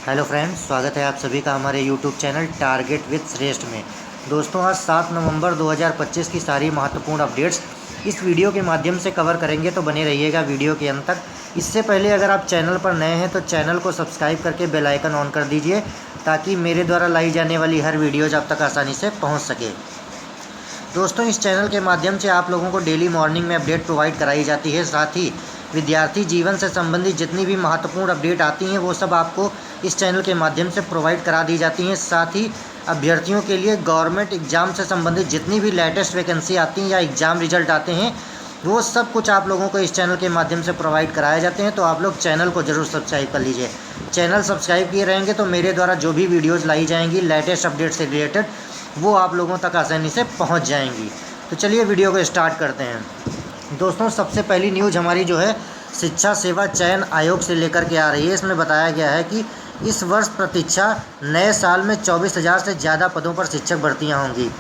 Hello friends, स्वागत है आप सभी का हमारे यूट्यूब चैनल टारगेट विद श्रेष्ठ में। दोस्तों, आज 7 नवंबर 2025 की सारी महत्वपूर्ण अपडेट्स इस वीडियो के माध्यम से कवर करेंगे, तो बने रहिएगा वीडियो के अंत तक। इससे पहले अगर आप चैनल पर नए हैं तो चैनल को सब्सक्राइब करके बेल आइकन ऑन कर दीजिए, ताकि मेरे द्वारा लाई जाने वाली हर वीडियोज़ आप तक आसानी से पहुँच सके। दोस्तों, इस चैनल के माध्यम से आप लोगों को डेली मॉर्निंग में अपडेट प्रोवाइड कराई जाती है। साथ ही विद्यार्थी जीवन से संबंधित जितनी भी महत्वपूर्ण अपडेट आती हैं वो सब आपको इस चैनल के माध्यम से प्रोवाइड करा दी जाती हैं। साथ ही अभ्यर्थियों के लिए गवर्नमेंट एग्ज़ाम से संबंधित जितनी भी लेटेस्ट वैकेंसी आती हैं या एग्ज़ाम रिजल्ट आते हैं वो सब कुछ आप लोगों को इस चैनल के माध्यम से प्रोवाइड कराए जाते हैं। तो आप लोग चैनल को ज़रूर सब्सक्राइब कर लीजिए। चैनल सब्सक्राइब किए रहेंगे तो मेरे द्वारा जो भी वीडियोज़ लाई जाएंगी लेटेस्ट अपडेट से रिलेटेड वो आप लोगों तक आसानी से पहुंच जाएंगी। तो चलिए वीडियो को स्टार्ट करते हैं। दोस्तों, सबसे पहली न्यूज़ हमारी जो है शिक्षा सेवा चयन आयोग से लेकर के आ रही है। इसमें बताया गया है कि इस वर्ष प्रतीक्षा नए साल में 24,000 से ज़्यादा पदों पर शिक्षक भर्तियां होंगी।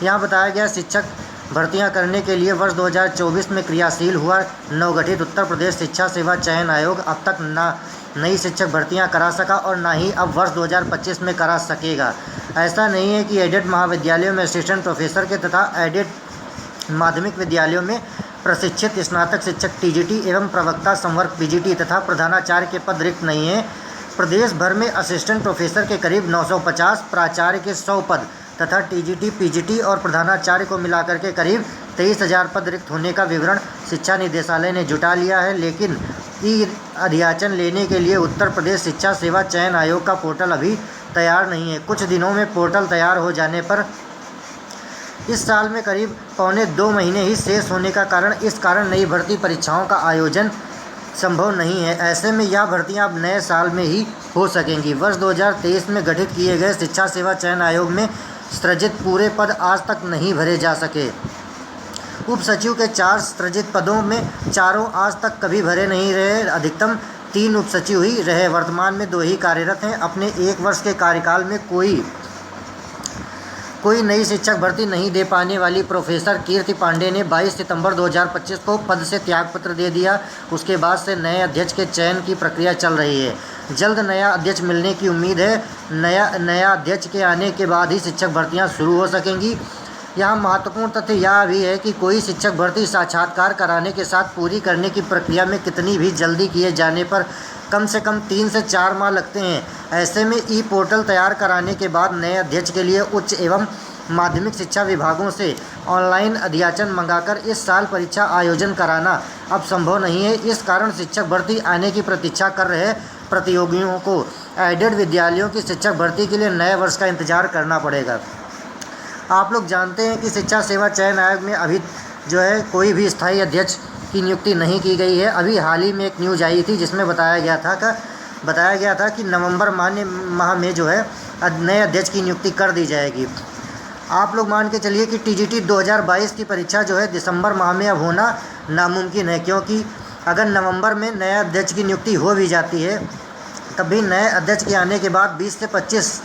यहाँ बताया गया शिक्षक भर्तियां करने के लिए वर्ष 2024 में क्रियाशील हुआ नवगठित उत्तर प्रदेश शिक्षा सेवा चयन आयोग अब तक ना नई शिक्षक भर्तियां करा सका और ना ही अब वर्ष 2025 में करा सकेगा। ऐसा नहीं है कि एडेड महाविद्यालयों में असिस्टेंट प्रोफेसर के तथा एडेड माध्यमिक विद्यालयों में प्रशिक्षित स्नातक शिक्षक टीजीटी एवं प्रवक्ता संवर्ग पीजीटी तथा प्रधानाचार्य के पद रिक्त नहीं हैं। प्रदेश भर में असिस्टेंट प्रोफेसर के करीब 950, प्राचार्य के 100 पद तथा टीजीटी पीजीटी और प्रधानाचार्य को मिलाकर के करीब 23,000 पद रिक्त होने का विवरण शिक्षा निदेशालय ने जुटा लिया है। लेकिन ई अध्याचन लेने के लिए उत्तर प्रदेश शिक्षा सेवा चयन आयोग का पोर्टल अभी तैयार नहीं है। कुछ दिनों में पोर्टल तैयार हो जाने पर इस साल में करीब पौने 2 महीने ही शेष होने का कारण इस कारण नई भर्ती परीक्षाओं का आयोजन संभव नहीं है। ऐसे में यह भर्तियां अब नए साल में ही हो सकेंगी। वर्ष 2023 में गठित किए गए शिक्षा सेवा चयन आयोग में सृजित पूरे पद आज तक नहीं भरे जा सके। उप सचिव के 4 सृजित पदों में चारों आज तक कभी भरे नहीं रहे। अधिकतम 3 उप सचिव ही रहे। वर्तमान में 2 ही कार्यरत हैं। अपने 1 वर्ष के कार्यकाल में कोई नई शिक्षक भर्ती नहीं दे पाने वाली प्रोफेसर कीर्ति पांडे ने 22 सितंबर 2025 को पद से त्यागपत्र दे दिया। उसके बाद से नए अध्यक्ष के चयन की प्रक्रिया चल रही है। जल्द नया अध्यक्ष मिलने की उम्मीद है। नया अध्यक्ष के आने के बाद ही शिक्षक भर्तियां शुरू हो सकेंगी। यहाँ महत्वपूर्ण तथ्य यह भी है कि कोई शिक्षक भर्ती साक्षात्कार कराने के साथ पूरी करने की प्रक्रिया में कितनी भी जल्दी किए जाने पर कम से कम 3 से 4 माह लगते हैं। ऐसे में ई पोर्टल तैयार कराने के बाद नए अध्यक्ष के लिए उच्च एवं माध्यमिक शिक्षा विभागों से ऑनलाइन अध्याचन मंगाकर इस साल परीक्षा आयोजन कराना अब संभव नहीं है। इस कारण शिक्षक भर्ती आने की प्रतीक्षा कर रहे प्रतियोगियों को एडेड विद्यालयों की शिक्षक भर्ती के लिए नए वर्ष का इंतजार करना पड़ेगा। आप लोग जानते हैं कि शिक्षा सेवा चयन आयोग में अभी जो है कोई भी स्थायी अध्यक्ष की नियुक्ति नहीं की गई है। अभी हाल ही में एक न्यूज़ आई थी जिसमें बताया गया था कि नवंबर माह में जो है नए अध्यक्ष की नियुक्ति कर दी जाएगी। आप लोग मान के चलिए कि टीजीटी 2022 की परीक्षा जो है दिसंबर माह में अब होना नामुमकिन है, क्योंकि अगर नवंबर में नए अध्यक्ष की नियुक्ति हो भी जाती है तब भी नए अध्यक्ष के आने के बाद 20 से 25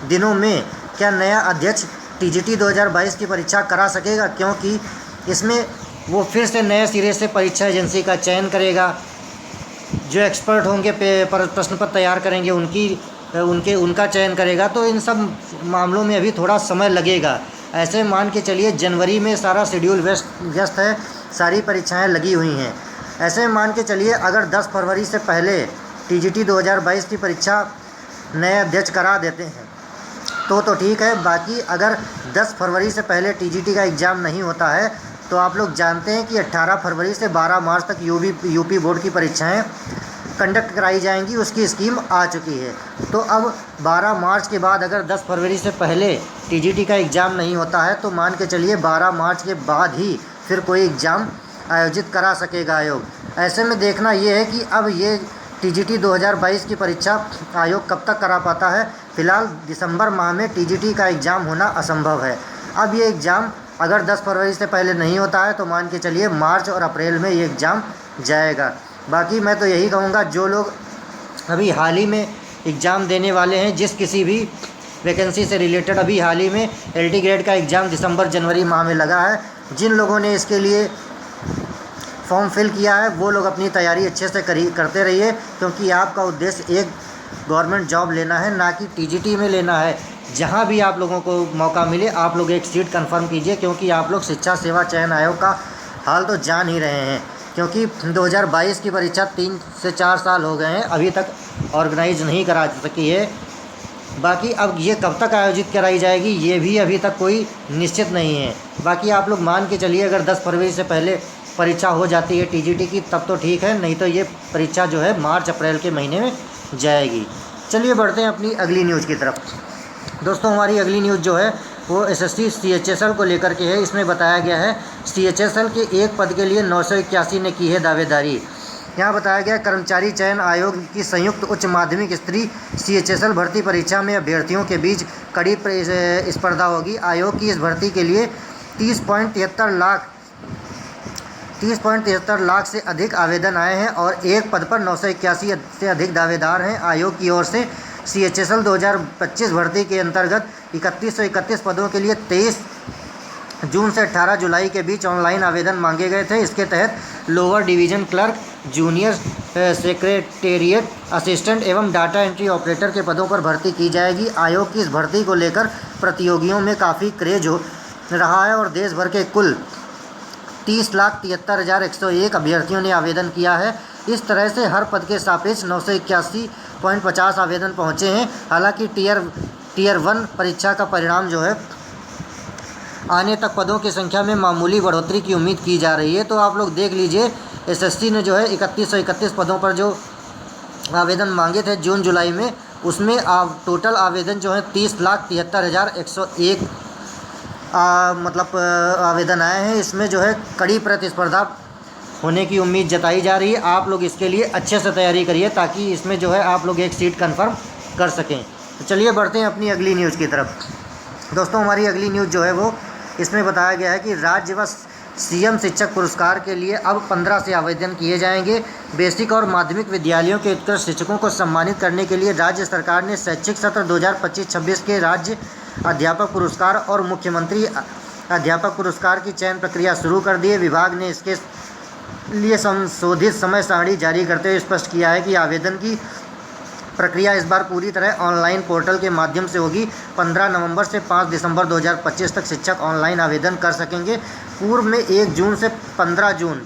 दिनों में क्या नया अध्यक्ष टीजीटी 2022 की परीक्षा करा सकेगा, क्योंकि इसमें वो फिर से नए सिरे से परीक्षा एजेंसी का चयन करेगा। जो एक्सपर्ट होंगे प्रश्न पत्र तैयार करेंगे उनका चयन करेगा। तो इन सब मामलों में अभी थोड़ा समय लगेगा। ऐसे मान के चलिए जनवरी में सारा शेड्यूल व्यस्त है, सारी परीक्षाएं लगी हुई हैं। ऐसे मान के चलिए अगर 10 फरवरी से पहले टीजीटी 2022 की परीक्षा नए अध्यक्ष करा देते हैं तो ठीक है। बाकी अगर 10 फरवरी से पहले टीजीटी का एग्ज़ाम नहीं होता है तो आप लोग जानते हैं कि 18 फरवरी से 12 मार्च तक यूपी बोर्ड की परीक्षाएं कंडक्ट कराई जाएंगी। उसकी स्कीम आ चुकी है। तो अब 12 मार्च के बाद अगर 10 फरवरी से पहले टीजीटी का एग्ज़ाम नहीं होता है तो मान के चलिए 12 मार्च के बाद ही फिर कोई एग्ज़ाम आयोजित करा सकेगा आयोग। ऐसे में देखना ये है कि अब ये टीजीटी 2022 की परीक्षा आयोग कब तक करा पाता है। फ़िलहाल दिसंबर माह में टीजीटी का एग्ज़ाम होना असंभव है। अब ये एग्ज़ाम अगर 10 फरवरी से पहले नहीं होता है तो मान के चलिए मार्च और अप्रैल में ये एग्ज़ाम जाएगा। बाकी मैं तो यही कहूँगा, जो लोग अभी हाल ही में एग्ज़ाम देने वाले हैं, जिस किसी भी वैकेंसी से रिलेटेड अभी हाल ही में एलटी ग्रेड का एग्ज़ाम दिसंबर जनवरी माह में लगा है, जिन लोगों ने इसके लिए फॉर्म फिल किया है वो लोग अपनी तैयारी अच्छे से करते रहिए, क्योंकि आपका उद्देश्य एक गवर्नमेंट जॉब लेना है, ना कि टीजीटी में लेना है। जहाँ भी आप लोगों को मौका मिले आप लोग एक सीट कंफर्म कीजिए, क्योंकि आप लोग शिक्षा सेवा चयन आयोग का हाल तो जान ही रहे हैं। क्योंकि 2022 की परीक्षा 3 से 4 साल हो गए हैं, अभी तक ऑर्गेनाइज नहीं करा सकी है। बाकी अब ये कब तक आयोजित कराई जाएगी ये भी अभी तक कोई निश्चित नहीं है। बाकी आप लोग मान के चलिए, अगर 10 फरवरी से पहले परीक्षा हो जाती है टीजीटी की तब तो ठीक है, नहीं तो ये परीक्षा जो है मार्च अप्रैल के महीने में जाएगी। चलिए बढ़ते हैं अपनी अगली न्यूज़ की तरफ। दोस्तों हमारी अगली न्यूज़ जो है वो एसएससी सीएचएसएल को लेकर के है। इसमें बताया गया है सीएचएसएल के एक पद के लिए 981 ने की है दावेदारी। यहाँ बताया गया कर्मचारी चयन आयोग की संयुक्त उच्च माध्यमिक स्तरीय सीएचएसएल भर्ती परीक्षा में अभ्यर्थियों के बीच कड़ी स्पर्धा होगी। आयोग की इस भर्ती के लिए 30.73 लाख से अधिक आवेदन आए हैं और एक पद पर 981 से अधिक दावेदार हैं। आयोग की ओर से सीएचएसएल 2025 भर्ती के अंतर्गत 3131 पदों के लिए 23 जून से 18 जुलाई के बीच ऑनलाइन आवेदन मांगे गए थे। इसके तहत lower division clerk, junior secretariat assistant एवं डाटा एंट्री ऑपरेटर के पदों पर भर्ती की जाएगी। आयोग की इस भर्ती को लेकर प्रतियोगियों में काफ़ी क्रेज हो रहा है और देश भर के कुल 30,73,101 अभ्यर्थियों ने आवेदन किया है। इस तरह से हर पद के सापेक्ष 981.50 आवेदन पहुँचे हैं। हालांकि टीयर 1 परीक्षा का परिणाम जो है आने तक पदों की संख्या में मामूली बढ़ोतरी की उम्मीद की जा रही है। तो आप लोग देख लीजिए, एसएससी ने जो है 3131 पदों पर जो आवेदन मांगे थे जून जुलाई में, उसमें टोटल आवेदन जो है 30,73,101 आवेदन आए हैं। इसमें जो है कड़ी प्रतिस्पर्धा होने की उम्मीद जताई जा रही है। आप लोग इसके लिए अच्छे से तैयारी करिए ताकि इसमें जो है आप लोग एक सीट कंफर्म कर सकें। तो चलिए बढ़ते हैं अपनी अगली न्यूज़ की तरफ। दोस्तों हमारी अगली न्यूज़ जो है वो इसमें बताया गया है कि राज्य व सीएम शिक्षक पुरस्कार के लिए अब 15 से आवेदन किए जाएंगे। बेसिक और माध्यमिक विद्यालयों के उत्कृष्ट शिक्षकों को सम्मानित करने के लिए राज्य सरकार ने शैक्षिक सत्र 2025-26 के राज्य अध्यापक पुरस्कार और मुख्यमंत्री अध्यापक पुरस्कार की चयन प्रक्रिया शुरू कर दी है। विभाग ने इसके लिए संशोधित समय सारणी जारी करते हुए स्पष्ट किया है कि आवेदन की प्रक्रिया इस बार पूरी तरह ऑनलाइन पोर्टल के माध्यम से होगी। 15 नवंबर से 5 दिसंबर 2025 तक शिक्षक ऑनलाइन आवेदन कर सकेंगे। पूर्व में 1 जून से 15 जून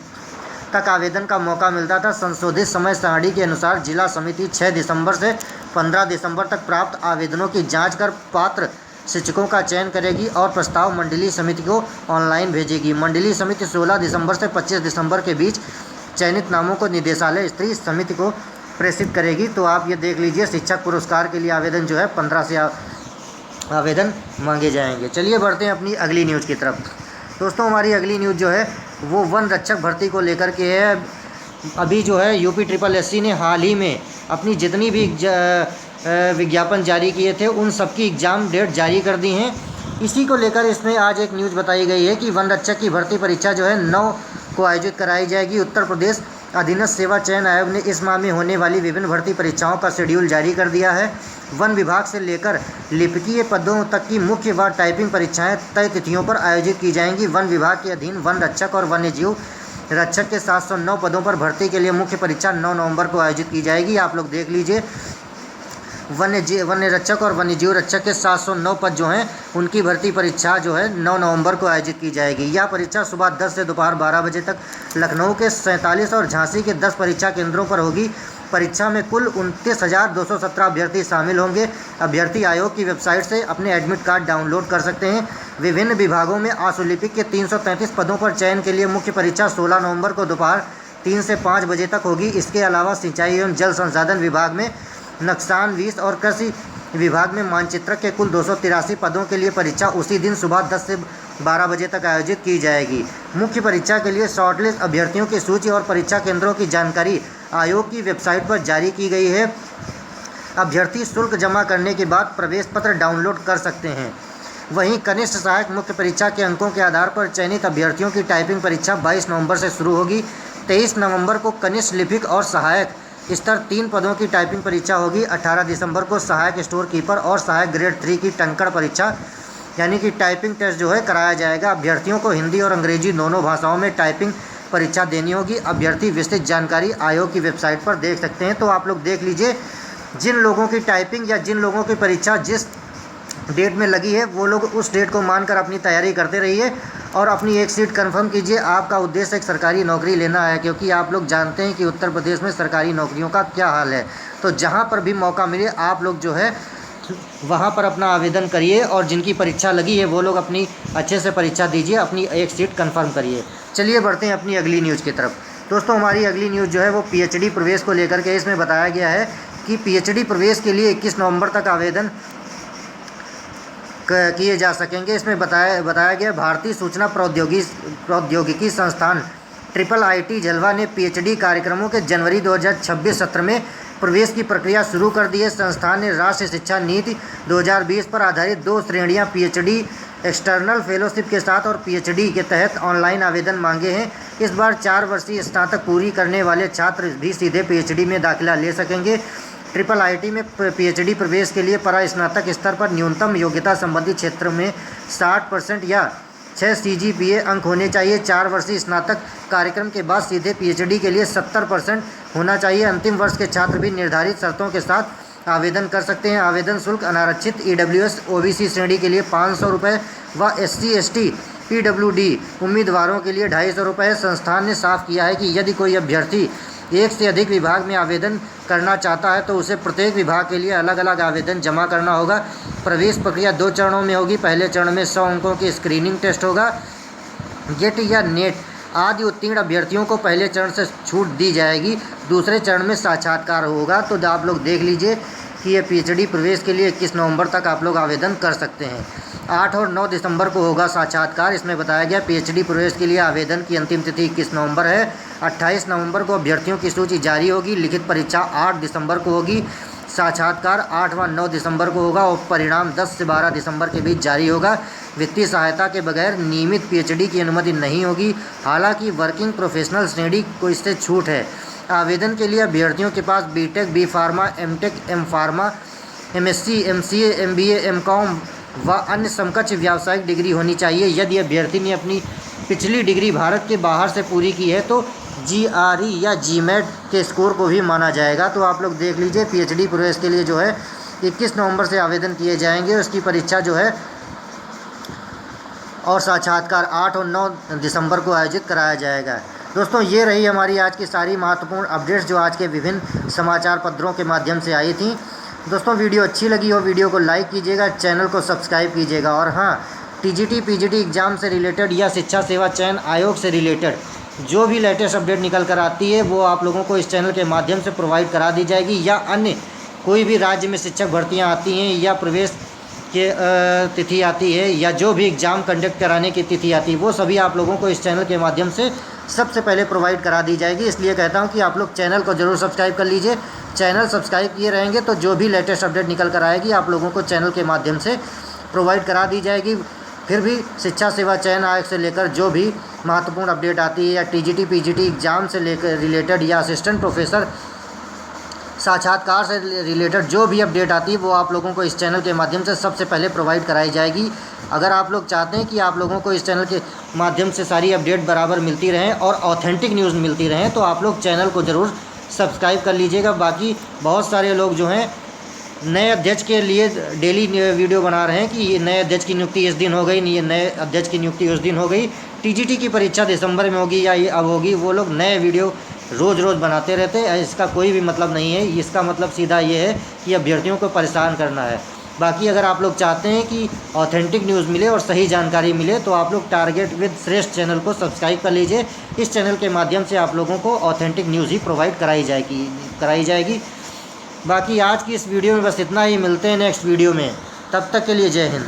तक आवेदन का मौका मिलता था। संशोधित समय सारणी के अनुसार जिला समिति 6 दिसंबर से 15 दिसंबर तक प्राप्त आवेदनों की जांच कर पात्र शिक्षकों का चयन करेगी और प्रस्ताव मंडलीय समिति को ऑनलाइन भेजेगी। मंडलीय समिति 16 दिसंबर से 25 दिसंबर के बीच चयनित नामों को निदेशालय स्तरीय समिति को प्रेषित करेगी। तो आप ये देख लीजिए, शिक्षक पुरस्कार के लिए आवेदन जो है 15 से आवेदन मांगे जाएंगे। चलिए बढ़ते हैं अपनी अगली न्यूज़ की तरफ। दोस्तों हमारी अगली न्यूज़ जो है वो वन रक्षक भर्ती को लेकर के है। अभी जो है यूपी SSSC ने हाल ही में अपनी जितनी भी विज्ञापन जारी किए थे उन सबकी एग्ज़ाम डेट जारी कर दी हैं। इसी को लेकर इसमें आज एक न्यूज़ बताई गई है कि वन रक्षक की भर्ती परीक्षा जो है 9 को आयोजित कराई जाएगी। उत्तर प्रदेश अधीनस्थ सेवा चयन आयोग ने इस माह में होने वाली विभिन्न भर्ती परीक्षाओं का शेड्यूल जारी कर दिया है। वन विभाग से लेकर लिपिकीय पदों तक की मुख्य व टाइपिंग परीक्षाएं तय तिथियों पर आयोजित की जाएंगी। वन विभाग के अधीन वन रक्षक और वन्यजीव रक्षक के 709 पदों पर भर्ती के लिए मुख्य परीक्षा 9 नवंबर को आयोजित की जाएगी। आप लोग देख लीजिए, वन्य रक्षक और वन्यजीव रक्षक के 709 पद जो हैं उनकी भर्ती परीक्षा जो है 9 नवंबर को आयोजित की जाएगी। यह परीक्षा सुबह 10 से दोपहर 12 बजे तक लखनऊ के 47 और झांसी के 10 परीक्षा केंद्रों पर होगी। परीक्षा में कुल 29,217 अभ्यर्थी शामिल होंगे। अभ्यर्थी आयोग की वेबसाइट से अपने एडमिट कार्ड डाउनलोड कर सकते हैं। विभिन्न विभागों में आशुलिपिक के 333 पदों पर चयन के लिए मुख्य परीक्षा 16 नवंबर को दोपहर 3 से 5 बजे तक होगी। इसके अलावा सिंचाई एवं जल संसाधन विभाग में नक्सान 20 और कृषि विभाग में मानचित्रक के कुल 283 पदों के लिए परीक्षा उसी दिन सुबह 10 से 12 बजे तक आयोजित की जाएगी। मुख्य परीक्षा के लिए शॉर्टलिस्ट अभ्यर्थियों की सूची और परीक्षा केंद्रों की जानकारी आयोग की वेबसाइट पर जारी की गई है। अभ्यर्थी शुल्क जमा करने के बाद प्रवेश पत्र डाउनलोड कर सकते हैं। वहीं कनिष्ठ सहायक मुख्य परीक्षा के अंकों के आधार पर चयनित अभ्यर्थियों की टाइपिंग परीक्षा 22 नवंबर से शुरू होगी। 23 नवंबर को कनिष्ठ लिपिक और सहायक स्तर 3 पदों की टाइपिंग परीक्षा होगी। 18 दिसंबर को सहायक स्टोर कीपर और सहायक ग्रेड 3 की टंकण परीक्षा यानी कि टाइपिंग टेस्ट जो है कराया जाएगा। अभ्यर्थियों को हिंदी और अंग्रेजी दोनों भाषाओं में टाइपिंग परीक्षा देनी होगी। अभ्यर्थी विस्तृत जानकारी आयोग की वेबसाइट पर देख सकते हैं। तो आप लोग देख लीजिए, जिन लोगों की टाइपिंग या जिन लोगों की परीक्षा जिस डेट में लगी है वो लोग उस डेट को मानकर अपनी तैयारी करते रहिए और अपनी एक सीट कंफर्म कीजिए। आपका उद्देश्य एक सरकारी नौकरी लेना है, क्योंकि आप लोग जानते हैं कि उत्तर प्रदेश में सरकारी नौकरियों का क्या हाल है। तो जहाँ पर भी मौका मिले आप लोग जो है वहाँ पर अपना आवेदन करिए और जिनकी परीक्षा लगी है वो लोग अपनी अच्छे से परीक्षा दीजिए, अपनी एक सीट कंफर्म करिए। चलिए बढ़ते हैं अपनी अगली न्यूज़ की तरफ। दोस्तों हमारी अगली न्यूज़ जो है वो पीएचडी प्रवेश को लेकर के, इसमें बताया गया है कि पीएचडी प्रवेश के लिए 21 नवंबर तक आवेदन किए जा सकेंगे। इसमें बताया गया भारतीय सूचना प्रौद्योगिकी संस्थान IIIT झलवा ने पीएचडी कार्यक्रमों के जनवरी 2026 सत्र में प्रवेश की प्रक्रिया शुरू कर दी है। संस्थान ने राष्ट्रीय शिक्षा नीति 2020 पर आधारित 2 श्रेणियां पीएचडी एक्सटर्नल फेलोशिप के साथ और पीएचडी के तहत ऑनलाइन आवेदन मांगे हैं। इस बार 4 वर्षीय स्नातक पूरी करने वाले छात्र भी सीधे पीएचडी में दाखिला ले सकेंगे। IIIT में पीएचडी प्रवेश के लिए परास्नातक स्तर पर न्यूनतम योग्यता संबंधी क्षेत्र में 60% या 6 CGPA अंक होने चाहिए। 4 वर्षीय स्नातक कार्यक्रम के बाद सीधे पीएचडी के लिए 70% होना चाहिए। अंतिम वर्ष के छात्र भी निर्धारित शर्तों के साथ आवेदन कर सकते हैं। आवेदन शुल्क अनारक्षित EWS OBC श्रेणी के लिए 500 रुपये व SC ST PWD उम्मीदवारों के लिए 250 रुपये है। संस्थान ने साफ किया है कि यदि कोई अभ्यर्थी एक से अधिक विभाग में आवेदन करना चाहता है तो उसे प्रत्येक विभाग के लिए अलग अलग आवेदन जमा करना होगा। प्रवेश प्रक्रिया 2 चरणों में होगी। पहले चरण में 100 अंकों की स्क्रीनिंग टेस्ट होगा। गेट या नेट आदि उत्तीर्ण अभ्यर्थियों को पहले चरण से छूट दी जाएगी। दूसरे चरण में साक्षात्कार होगा। तो आप लोग देख लीजिए कि ये पीएचडी प्रवेश के लिए 21 नवंबर तक आप लोग आवेदन कर सकते हैं। 8 और 9 दिसंबर को होगा साक्षात्कार। इसमें बताया गया पीएचडी प्रवेश के लिए आवेदन की अंतिम तिथि 21 नवंबर है। 28 नवंबर को अभ्यर्थियों की सूची जारी होगी। लिखित परीक्षा 8 दिसंबर को होगी। साक्षात्कार 8 व 9 दिसंबर को होगा और परिणाम 10 से 12 दिसंबर के बीच जारी होगा। वित्तीय सहायता के बगैर नियमित पीएचडी की अनुमति नहीं होगी। हालांकि वर्किंग प्रोफेशनल श्रेणी को इससे छूट है। आवेदन के लिए अभ्यर्थियों के पास B Tech, B pharma, M Tech, M pharma, MSc, MCA, MBA, MCOM व अन्य समकक्ष व्यावसायिक डिग्री होनी चाहिए। यदि अभ्यर्थी ने अपनी पिछली डिग्री भारत के बाहर से पूरी की है तो GRE या GMAT के स्कोर को भी माना जाएगा। तो आप लोग देख लीजिए पीएचडी प्रवेश के लिए जो है 21 नवंबर से आवेदन किए जाएंगे। उसकी परीक्षा जो है और साक्षात्कार 8 और 9 दिसंबर को आयोजित कराया जाएगा। दोस्तों ये रही हमारी आज की सारी महत्वपूर्ण अपडेट्स जो आज के विभिन्न समाचार पत्रों के माध्यम से आई थी। दोस्तों वीडियो अच्छी लगी हो वीडियो को लाइक कीजिएगा, चैनल को सब्सक्राइब कीजिएगा और हाँ, TGT PGT एग्ज़ाम से रिलेटेड या शिक्षा सेवा चयन आयोग से रिलेटेड जो भी लेटेस्ट अपडेट निकल कर आती है वो आप लोगों को इस चैनल के माध्यम से प्रोवाइड करा दी जाएगी। या अन्य कोई भी राज्य में शिक्षक भर्तियाँ आती हैं या प्रवेश के तिथि आती है या जो भी एग्ज़ाम कंडक्ट कराने की तिथि आती है वो सभी आप लोगों को इस चैनल के माध्यम से सबसे पहले प्रोवाइड करा दी जाएगी। इसलिए कहता हूं कि आप लोग चैनल को ज़रूर सब्सक्राइब कर लीजिए। चैनल सब्सक्राइब किए रहेंगे तो जो भी लेटेस्ट अपडेट निकल कर आएगी आप लोगों को चैनल के माध्यम से प्रोवाइड करा दी जाएगी। फिर भी शिक्षा सेवा चयन आयोग से लेकर जो भी महत्वपूर्ण अपडेट आती है या TGT PGT एग्ज़ाम से लेकर रिलेटेड या असिस्टेंट प्रोफेसर साक्षात्कार से रिलेटेड जो भी अपडेट आती है वो आप लोगों को इस चैनल के माध्यम से सबसे पहले प्रोवाइड कराई जाएगी। अगर आप लोग चाहते हैं कि आप लोगों को इस चैनल के माध्यम से सारी अपडेट बराबर मिलती रहें और ऑथेंटिक न्यूज़ मिलती रहें तो आप लोग चैनल को ज़रूर सब्सक्राइब कर लीजिएगा। बाकी बहुत सारे लोग जो हैं नए अध्यक्ष के लिए डेली वीडियो बना रहे हैं कि ये नए अध्यक्ष की नियुक्ति इस दिन हो गई, ये नए अध्यक्ष की नियुक्ति उस दिन हो गई, TGT की परीक्षा दिसंबर में होगी या ये अब होगी। वो लोग नए वीडियो रोज़ बनाते रहते हैं। इसका कोई भी मतलब नहीं है। इसका मतलब सीधा ये है कि अभ्यर्थियों को परेशान करना है। बाकी अगर आप लोग चाहते हैं कि ऑथेंटिक न्यूज़ मिले और सही जानकारी मिले तो आप लोग टारगेट विद श्रेष्ठ चैनल को सब्सक्राइब कर लीजिए। इस चैनल के माध्यम से आप लोगों को ऑथेंटिक न्यूज़ ही प्रोवाइड कराई जाएगी। बाकी आज की इस वीडियो में बस इतना ही। मिलते हैं नेक्स्ट वीडियो में, तब तक के लिए जय हिंद।